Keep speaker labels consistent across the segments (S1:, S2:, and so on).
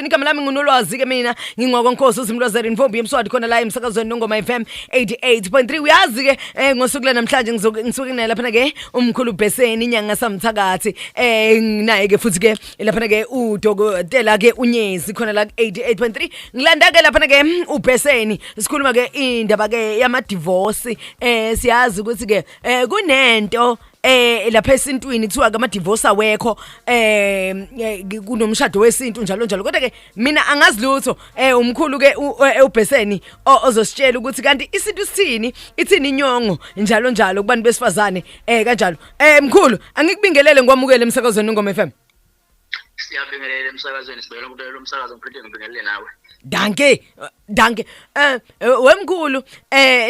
S1: Emsakazweni igama lami nginolwazi ke mina ngingokwenkosi uZimlozeri Mvombi emswadi khona la emsakazweni noNgoma FM 88.3 uyazi ke ngosuku namhlanje ngisuke lapha ke umkhulu Bheseni inyanga samthakathi naye ke futhi ke lapha ke uDokotela ke uNyezi khona la 88.3 ngilanda ke lapha ke uBheseni sikhuluma ke indaba ke yama divorce siyazi ukuthi ke kunento lapha esintwini kuthiwa ke ama divorce awekho kunomshado wesintu njalo kodwa ke mina angazi lutho umkhulu ke uBheseni ozositshela ukuthi kanti isintu sithini ithini inyongo njalo kubantu besifazane kanjalo mkhulu angikubingelele ngwamukele emsakazweni uNgoma FM.
S2: Siyabingelela emsakazweni sibhekela ukuthi lo msakazo ngiphethe ngibingelele nawe.
S1: Danke wemkhulu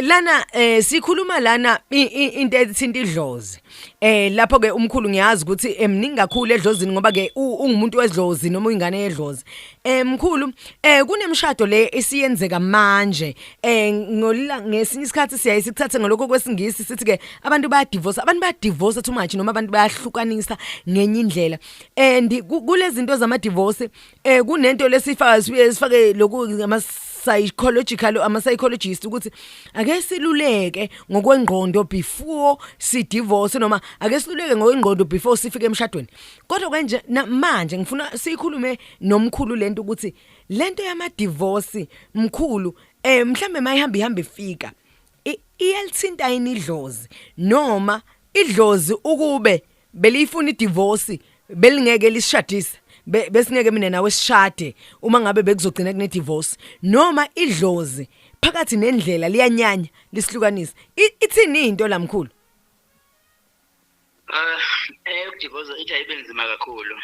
S1: lana sikhuluma lana into ethinta idlozi lapho ke umkhulu ngiyazi ukuthi emningi kakhulu edlozini ngoba ke ungumuntu wedlozi noma ingane yedlozi mkhulu kunemshado le esiyenzeka manje ngesinye isikhathi siyayisikuthathe ngalokho kwesingisi sithi ke abantu bayadivorce too much noma abantu bayahlukanisa ngenye indlela and kulezi zinto zama divorce kunento lesifake lokhu ama psychologist ukuthi ake siluleke ngokwengqondo before si divorce noma ake siluleke ngokwengqondo before sifike emshadweni kodwa kanje manje ngifuna sikhulume nomkhulu lento ukuthi lento yama divorce mkhulu mhlambe mayihamba ifika iyalithinta yini idlozi noma idlozi ukube belifuna idivorce belingeke lisishadise besingeke mina nawe sishade uma ngabe bekuzogcina kune divorce noma idlozi phakathi nendlela liyanyanya lisihlukanisa ithini into la mkhulu
S2: Divorce ithi ayibenzima kakhulu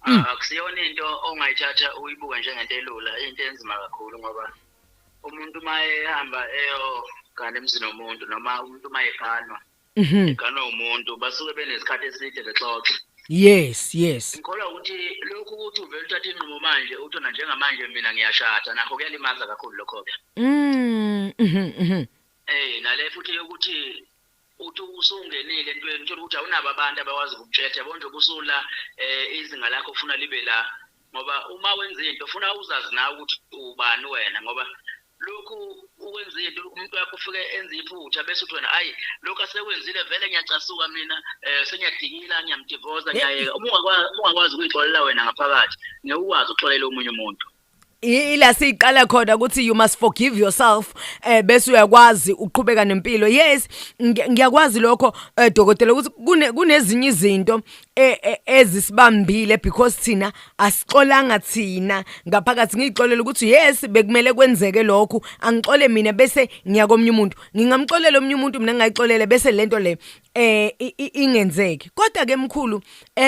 S2: akusiyona into ongayithatha uyibuka njengento elula into enzima kakhulu ngoba umuntu mayehamba eyogana emzini womuntu noma umuntu mayeganwa egana umuntu basuke benesikhathi eside bexoxa.
S1: Yes
S2: ngikholwa ukuthi lokhu ukuthi uvela uthatha inqumo manje uthona njengamanje mina ngiyashada nakho kuyalimaza kakhulu lokho nale futhi ukuthi uthi usungenile entweni uthola ukuthi awunabo abantu abawazi ukutshela yabo nje kusula izinga lakho ufuna libe la ngoba uma wenza into ufuna uzazi nawe ukuthi ubani wena ngoba lokhu ukwenza into umuntu wakho ufike enza iphutha bese uthi wena hayi lokho asekwenzile vele ngiyacasuka mina senyadikila ngiyamdivorce ngiyayeka ungakwazi ukuyixolela wena ngaphakathi ngeke ukuxolela omunye umuntu
S1: ila siqala khona ukuthi you must forgive yourself bese uyakwazi uqhubeka nempilo. Yes ngiyakwazi lokho dokotela ukuthi kunezinye izinto ezisibambile because thina asixolanga thina ngaphakathi ngixolela ukuthi yes bekumele kwenzeke lokho angixole mina bese ngiyakomnye umuntu ngingamxolela omnye umuntu mina ngayixolele bese lento le ingenzeki kodwa ke mkhulu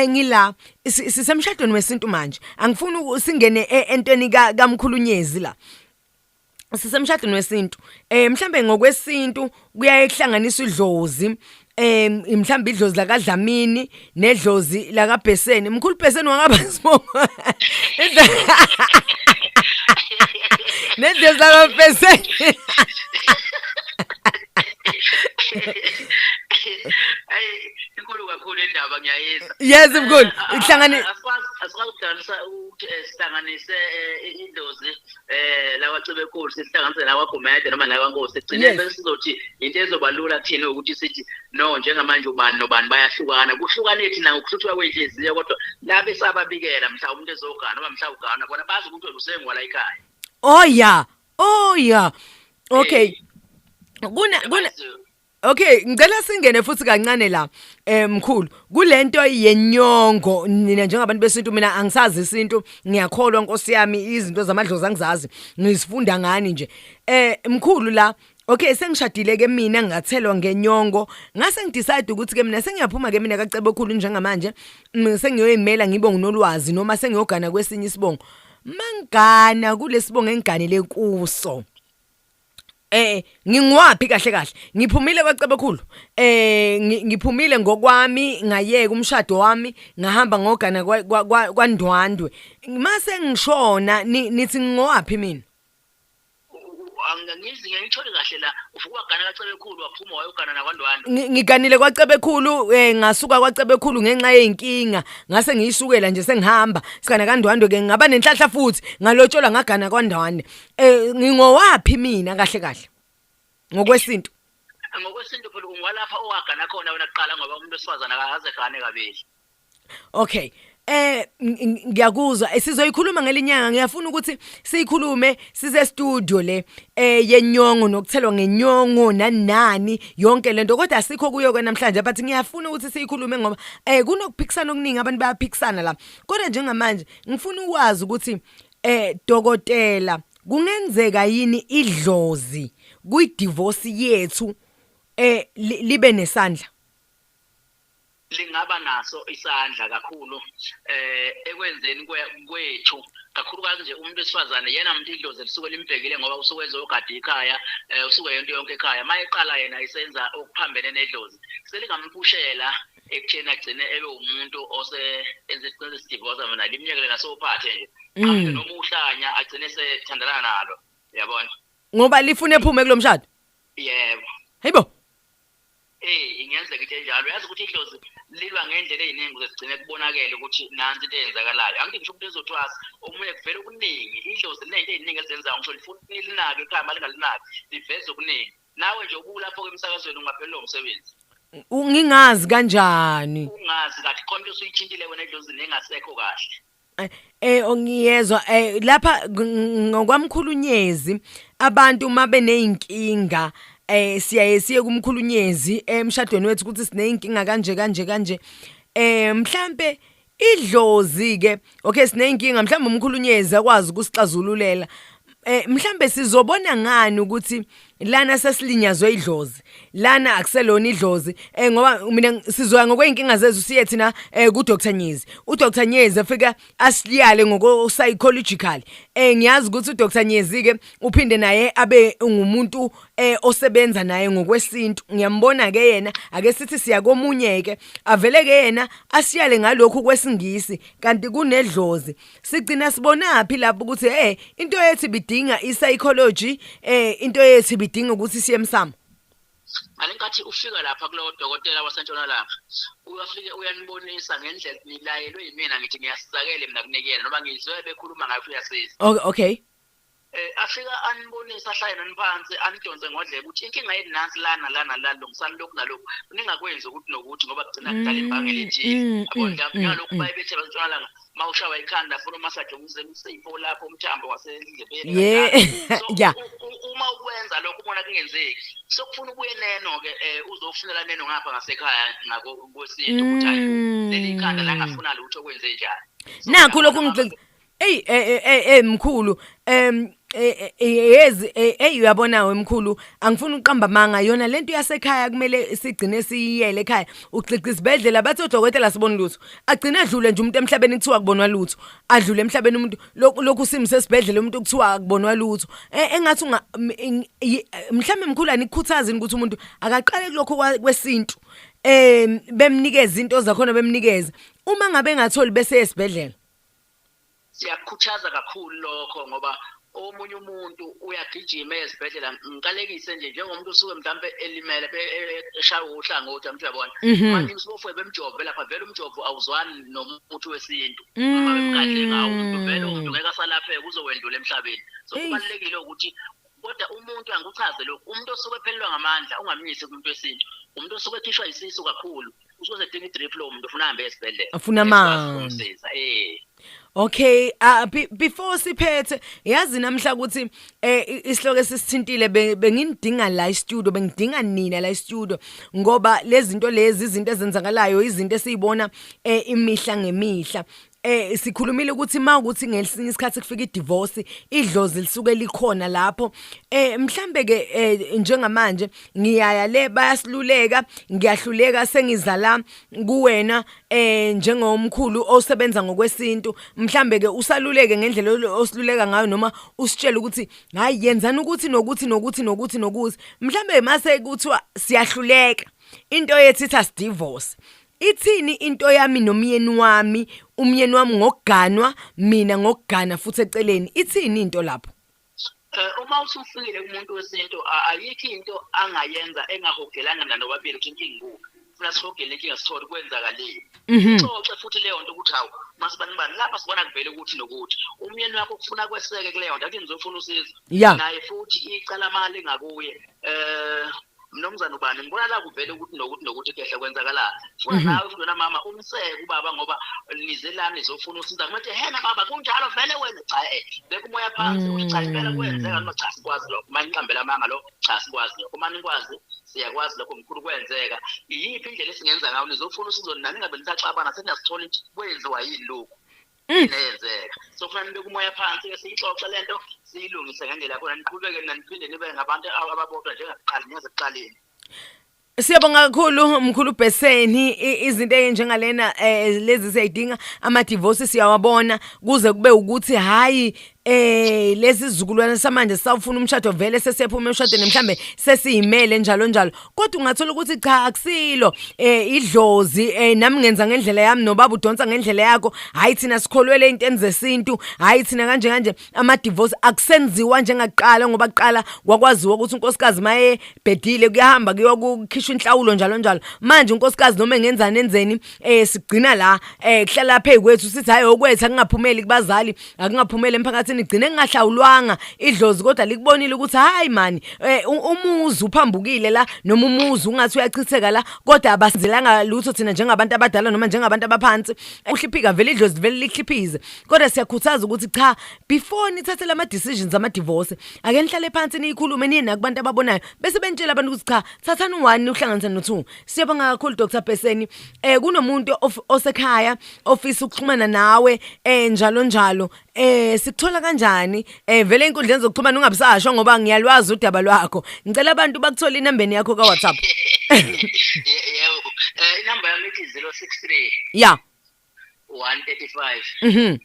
S1: ngila sisemshadweni wesintu manje angifuni singene entweni kamkhulu Nyezi la sisemshadweni wesintu mhlambe ngokwesintu kuyayehlanganisa idlozi mhlambe idlozi la kaDlamini nedlozi la kaBheseni mkhulu Bheseni wangaba sibongo nedlozi la kaBheseni
S2: inkulu kakhulu indaba ngiyayeza.
S1: Yes mkhulu ihlangane
S2: asikudanisa ukuthi sihlanganise idlozi la kwaCebekhulu sihlanganise la kwaGumede noma la kwaNkosi egcineni bese sizothi into ezobalula kuthina ukuthi sithi no njengamanje ubani nobani bayahlukana kuhlukane thina ukuhluthwa kwenhliziyo kodwa la besababikela mhla umuntu ezogana noma mhla ugana bona bazi ukuthi usengwala ekhaya.
S1: Oh yeah okay kuna okay ngicela singene futhi kancane la mkhulu kulento yenyongo nina njengabantu besintu mina angisazi isintu ngiyakholwa Nkosi yami izinto zamadlozi angizazi ngizifunda ngani nje mkhulu la okay sengishadile ke mina ngathelwa ngenyongo ngase ngidecide ukuthi ke mina sengiyaphuma ke mina kaCebekhulu njengamanje sengiyoyimela ngibe nginolwazi noma sengiyogana kwesinye isibongo mangana kulesibongo engiganele kuso ngingwapi kahle ngiphumile kwaCebekhulu ngiphumile ngokwami ngayeka umshado wami ngahamba ngogana kwaNdwandwe mase ngishona nithi ngingwapi mina
S2: ngiyithole kahle la uvuka wagana kaCebekhulu waphuma wayogana naKwaNdwandwe.
S1: Ngiganile kwaCebekhulu ngasuka kwaCebekhulu ngenxa yeinkinga ngase ngiyisukela nje sengihamba sikana kaNdwandwe ke ngaba nenhlahla futhi ngalotsholwa ngagana kwaNdwandwe ngingowapi mina kahle ngokwesintu
S2: Ngokwesintu phela ungwalapha owagana khona wena kuqala ngoba umuntu wesifazana akaze gane kabili.
S1: Okay. Ngiyakuzwa sizoyikhuluma ngelinyanga ngiyafuna ukuthi siyikhulume size studio le yenyongo nokuthelwa ngenyongo nanani yonke lento kodwa asikho kuyo ke namhlanje but ngiyafuna ukuthi siyikhulume ngoba kunokuphikisana okuningi abantu bayaphikisana la kodwa njengamanje ngifuna ukwazi ukuthi dokotela kungenzeka yini idlozi kuyidivorce yethu libe nesandla
S2: Lingaba naso isandla kakhulu ekwenzeni kwethu kakhulukazi nje umuntu wesifazane yena umuntu idlozi lisuke limbhekile ngoba usuke ezogada ikhaya usuke yonke ekhaya mayeqala yena isenza okuphambene nedlozi selingamphushela ekuthena agcine ebe umuntu enze divorce mina limnyekele nasophathe nje noma uhlanya agcine sethandana nalo yabona
S1: ngoba lifune ephume kulomshado
S2: yebo
S1: hayibo
S2: ingenzeka into enjalo yazi ukuthi idlozi lilwa ngendlela eziningi ukuze sigcine kubonakala ukuthi nansi into eyenzakalayo angithi ngisho umuntu ezothwasa omunye kuvela okuningi idlozi linento eziningi ezenzayo ngisho lifuna linake ekhaya malingalinaki liveze okuningi nawe nje ubulapho kwemsakazweni ungaphelelwa umsebenzi
S1: ngingazi kanjani
S2: ungazi kathi konke usuyithintile wena idlozi nengasekho kahle
S1: ongiyezwa lapha ngokwamkhulunyezi abantu mabe neinkinga siye kumkhulunyezi emshadweni wethu ukuthi sineyinkinga kanje mhlambe idlozi ke okay sineyinkinga mhlambe umkhulunyezi akwazi ukusixazululela mhlambe sizobona ngani ukuthi lana sesilinyazwe idlozi lana akuselona idlozi ngoba mina sizoya ngokweinkinga zezu siye thina ku Dr Nyezi uDr Nyezi afika asiliyale ngoko psychological ngiyazi ukuthi uDr Nyezi ke uphinde naye abe ngumuntu osebenza naye ngokwesintu ngiyambona ke yena ake sithi siya komunye ke avele ke yena asiyale ngalokho kwesingisi kanti kunedlozi sigcina sibonaphi lapho ukuthi into yethi bidinga psychology into yethi bidinga ukuthi siye emsamo
S2: alenkathi ufika lapha kulo dokotela wasentshonalanga uyafike uyanibonisa ngendlela nilayelwe yimina ngithi ngiyasizakele mina kunikela noma ngizwe bekhuluma ngayo uyasiza
S1: okay
S2: afika anibonisa ahlale naniphansi anidonse ngodlebe ukuthi inkinga yeni nansi lana lungisani lokhu nalokhu ningakwenzi ukuthi nokuthi ngoba kugcina kudala imbangela ethile abona ngalokhu bayibethe basentshonalanga mawushawa ikhanda futhi massage umsifo lapho umthambo wasendlebeni
S1: yeah
S2: uma ukwenza lokho ubona kungenzeki sokufuna ubuye neno ke uzofunela neno ngapha ngasekhaya ngako kwesintu ukuthi hayi leli khanda la ngafuna lutho kwenze njani
S1: nakho lokho mkhulu yezi uyabona wemkhulu angifuni uqamba manga yona lento yasekhaya kumele sigcine siyiyele ekhaya uxixa isibedlela bathi odokotela sibona lutho agcina adlule nje umuntu emhlabeni kuthiwa kubonwa lutho adlule emhlabeni umuntu lokhu simse esibedlela umuntu kuthiwa akubonwa lutho engathi mhlambe mkhulu anikhuthaza ukuthi umuntu akaqale kulokho kwesintu bemnikeza into zakhona bemnikeza uma ngabe engatholi bese esibedlela
S2: siyakhuthaza kakhulu lokho ngoba omunye umuntu uyagijima esibedlela ngikalekise nje njengomuntu usuke mhlambe elimele eshaya uhlangothi manje uyabona manje usofuye bemjovo lapha vele umjovo awuzwani nomuntu wesintu uma bemkadle ngawo umuntu vele umuntu ngeke asalapheke uzowendlula emhlabeni so kubalekile ukuthi kodwa umuntu angikuchaze lokho umuntu osuke ephelelwa ngamandla ungamnyisi kumuntu wesintu umuntu osuke ekhishwa isisu kakhulu usuke edinga idrip lo umuntu ufuna ahambe esibedlela
S1: afuna amanzi okay before siphethe yazi namhla ukuthi isihloko esisithintile bengindinga la studio bengidinga nina la studio ngoba lezi zinto lezi izinto ezenzakalayo izinto esizibona imihla ngemihla sikhulumile ukuthi mawukuthi ngesinye isikhathi kufika idivorce idlozi lisuke likhona lapho mhlambe ke njengamanje ngiyaya le bayasiluleka ngiyahluleka sengiza la kuwena njengomkhulu osebenza ngokwesintu mhlambe ke usaluleke ngendlela osiluleka ngayo noma usitshela ukuthi hayi yenzani ukuthi nokuthi mhlambe mase kuthiwa siyahluleka into yethi itha divorce ithini into yami nomyeni wami umyeni wami ngokuganwa mina ngokugana futhi eceleni ithini into lapho
S2: uma usufikile kumuntu wesintu ayikho into angayenza engahogelanga nanobabili ukuthi inkinga ikuphi. Funa sihogele inkinga sithole kwenzakaleni. Xoxe futhi leyo nto ukuthi hawu masibani lapha sibona kuvele ukuthi nokuthi umyeni wakho kufuna kweseke kuleyo nto athi ngizofuna usizo. Naye futhi icala mali ngakuye mnomzana ubani ngibona la kuvele ukuthi nokuthi kehle kwenzakala. Funa nawe ufuna mama umseke ubaba ngoba nizelani nizofuna usiza kuthi hena baba kunjalo vele wena cha beka umoya phansi uthi cha impela kwenzeka noma cha sikwazi lokho manje iqambela amanga lo cha sikwazi lokho manje nikwazi siyakwazi lokho mkhulu kwenzeka iyiphi indlela esingenza ngayo nizofuna usizo nani ngabe nisaxabana senasithola ukuthi kwenziwa yini lokho nenzeka so kufanele beka umoya phansi ke siyixoxe lento siyilungise ngendlela yakho niqhubeke naniphinde nibe ngabantu ababodwa njengakuqala niyazekuqaleni.
S1: Siyabonga kakhulu mkhulu Bheseni izinto ezinjengalena lezi siyidinga ama divorce siyawabona kuze kube ukuthi hayi lezi zizukulwane samanje sawufuna umshado vele sesephuma emshadweni mhlambe sesiyimele njalo kodwa ungathola ukuthi cha akusilo idlozi nami ngenza ngendlela yami nobaba udonsa ngendlela yakho hayi thina sikholwele into zesintu hayi thina kanje ama divorce akusenziwa njengakuqala ngoba kuqala kwakwaziwa ukuthi unkosikazi maye bedile kuyahamba kuyokukhishwa inhlawulo njalo manje unkosikazi noma engenzani enzeni sigcina la kuhlala phe kwethu sithi hayi okwethu akungaphumeli kubazali akungaphumeli emphakathini igcine engahlawulwanga idlozi kodwa likubonile ukuthi hayi mani umuzi uphambukile la noma umuzi ungathi uyachitheka la kodwa abasenzelanga lutho thina njengabantu abadala noma njengabantu abaphansi uhliphika vele idlozi vele lihliphize kodwa siyakhuthaza ukuthi cha before nithathe lama decisions ama divorce ake nihlale phansi niyikhulume nini nakubantu ababonayo bese bentshela abantu ukuthi cha thathani u1 uhlanganise no2. Siyabonga kakhulu Dr Bheseni kunomuntu osekhaya ofisa ukuxhumana nawe njalo sikuthola kanjani vele inkundleni zokuxhumana ungabisasho ngoba ngiyalwazi udaba lwakho ngicela abantu bakuthola inamba yakho ka WhatsApp.
S2: Yebo inamba yami ithi 063
S1: yeah
S2: 135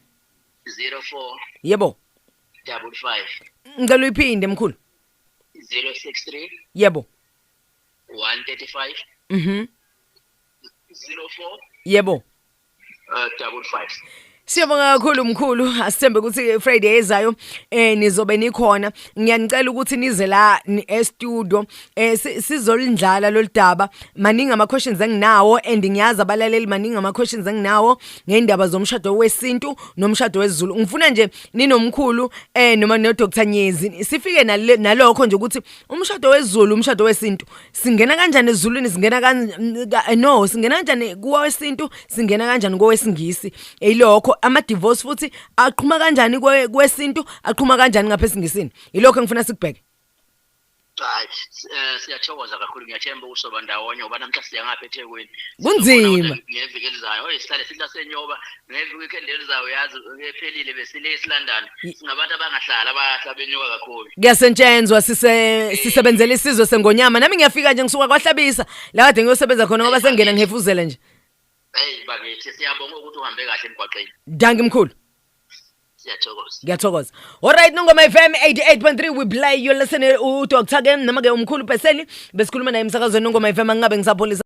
S2: 04
S1: yebo
S2: 55
S1: ngicela uyiphinde mkhulu
S2: 063
S1: yebo
S2: 135 04
S1: yebo
S2: 55.
S1: Siyabonga kakhulu mkhulu asithembe ukuthi Friday ezayo nizobe nikhona ngiyanicela ukuthi nize la e-studio sizolindlala loludaba maningi ama questions enginawo and ngiyazi abalaleli maningi ama questions enginawo ngendaba zomshado wesintu nomshado wesiZulu ngifuna nje ninomkhulu noma no Dr Nyezi sifike nalokho nje ukuthi umshado wesiZulu umshado wesintu singena kanjani esiZulwini singena singena kanjani kuwa wesintu singena kanjani kowesingisi eyilokho ama divorce futhi aqhuma kanjani kwesintu aqhuma kanjani ngaphesingizini yilokho ngifuna sikubheke.
S2: Hayi siyathokoza kakhulu ngiyathemba ukusoba ndawonye ngoba namhla siya ngapha eThekwini
S1: kunzima
S2: ngeviki elizayo sihlale sihla senyoba ngeviki weekend elizayo yazi ephelile besile esilandana singabantu abangahlala abahla benyoka kakhulu
S1: kuyasentshenzwa sisebenzele isizwe sengonyama nami ngiyafika nje ngisuka kwaHlabisa la kade ngiyosebenza khona ngoba sengena ngihefuzela nje.
S2: Hey bakithi siyabonga ukuthi uhambe kahle emgwaqeni.
S1: Danki mkhulu.
S3: Ngiyathokoza.
S1: Alright Nongoma FM 88.3 we play you listen uDr Game noma ke umkhulu Bheseni besikhuluma naye emsakazweni Nongoma FM angabe ngisapholisa